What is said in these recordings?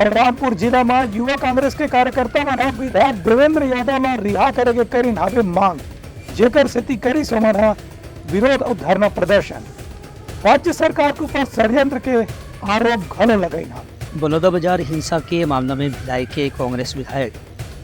बलरामपुर जिला में युवा कांग्रेस के कार्यकर्ता विधायक देवेंद्र यादव ने रिहा करे करी नावे मांग, जेकर स्थिति करी सोमना विरोध और धरना प्रदर्शन। राज्य सरकार के ऊपर षड्यंत्र के आरोप घने लगे। बलौदाबाजार हिंसा के मामले में भिलाई के कांग्रेस विधायक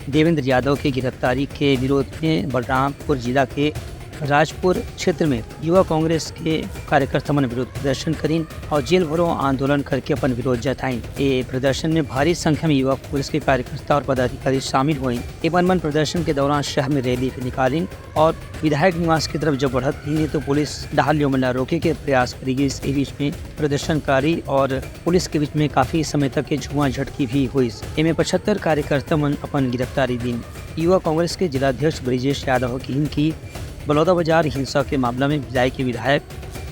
देवेंद्र यादव की गिरफ्तारी के विरोध में बलरामपुर जिला के राजपुर क्षेत्र में युवा कांग्रेस के कार्यकर्ता ने विरोध प्रदर्शन करीन और जेल भरो आंदोलन करके अपन विरोध जताई। ये प्रदर्शन में भारी संख्या में युवा कांग्रेस के कार्यकर्ता और पदाधिकारी शामिल हुए। वन प्रदर्शन के दौरान शहर में रैली भी निकाली और विधायक निवास की तरफ जब बढ़त थी तो पुलिस डहालियों में रोके के प्रयास करेगी। इसके बीच में प्रदर्शनकारी और पुलिस के बीच में काफी समय तक के झुआ झटकी भी हुई। इनमें 75 कार्यकर्ता मन अपन गिरफ्तारी दी। युवा कांग्रेस के जिलाध्यक्ष ब्रिजेश यादव की बलौदाबाजार हिंसा के मामला में भिलाई के विधायक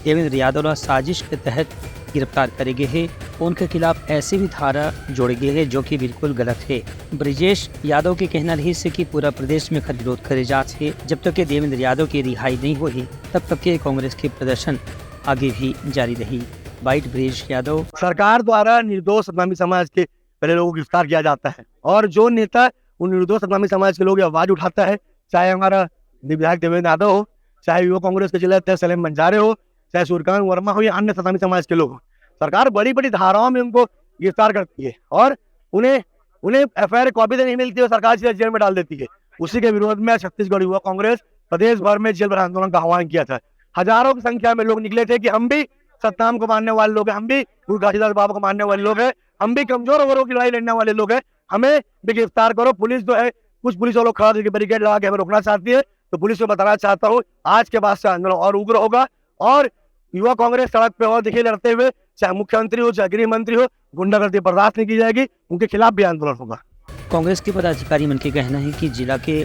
देवेंद्र यादव साजिश के तहत गिरफ्तार करे गए हैं। उनके खिलाफ ऐसी भी धारा जोड़े गए हैं जो कि बिल्कुल गलत है। ब्रिजेश यादव के कहना रही से कि पूरा प्रदेश में विरोध करे जाते जब तक के देवेंद्र यादव की रिहाई नहीं हुई तब तक के कांग्रेस के प्रदर्शन आगे भी जारी रही। बाइट ब्रिजेश यादव। सरकार द्वारा निर्दोष सतनामी समाज के पहले लोगों को गिरफ्तार किया जाता है और जो नेता उन निर्दोष सतनामी समाज के लोग आवाज उठाता है, चाहे हमारा विधायक देवेंद्र यादव हो, चाहे युवा कांग्रेस के जिला अध्यक्ष सलीम बंजारे हो, चाहे सूर्यकांत वर्मा हो या अन्य सतनामी समाज के लोग हो, सरकार बड़ी बड़ी धाराओं में उनको गिरफ्तार करती है और उन्हें एफआईआर कॉपी नहीं मिलती है, सरकार सीधे जेल में डाल देती है। उसी के विरोध में छत्तीसगढ़ युवा कांग्रेस प्रदेश भर में जेल भर आंदोलन का आह्वान किया था। हजारों की संख्या में लोग निकले थे कि हम भी सतनाम को मानने वाले लोग हैं, हम भी गुरु घासीदास बाबा को मानने वाले लोग हैं, हम भी कमजोर वर्गों की लड़ाई लड़ने वाले लोग हैं, हमें भी गिरफ्तार करो। पुलिस जो है, कुछ पुलिस वालों खड़ा करके बैरिकेड लगा के हमें रोकना चाहती है, तो पुलिस को बताना चाहता हूँ आज के बाद से आंदोलन और उग्र होगा और युवा कांग्रेस सड़क पे और देखिए लड़ते हुए, चाहे मुख्यमंत्री हो चाहे गृह मंत्री हो, गुंडागर्दी बर्दाश्त नहीं की जाएगी, उनके खिलाफ भी आंदोलन होगा। कांग्रेस के पदाधिकारी मन के कहना है कि जिला के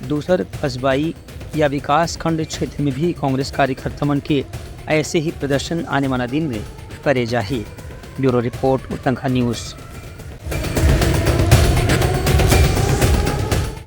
दूसर कस्बाई या विकास खंड क्षेत्र में भी कांग्रेस कार्यकर्ता मन के ऐसे ही प्रदर्शन आने वाला दिन में करे जाही। Bureau report Uttarakhand news.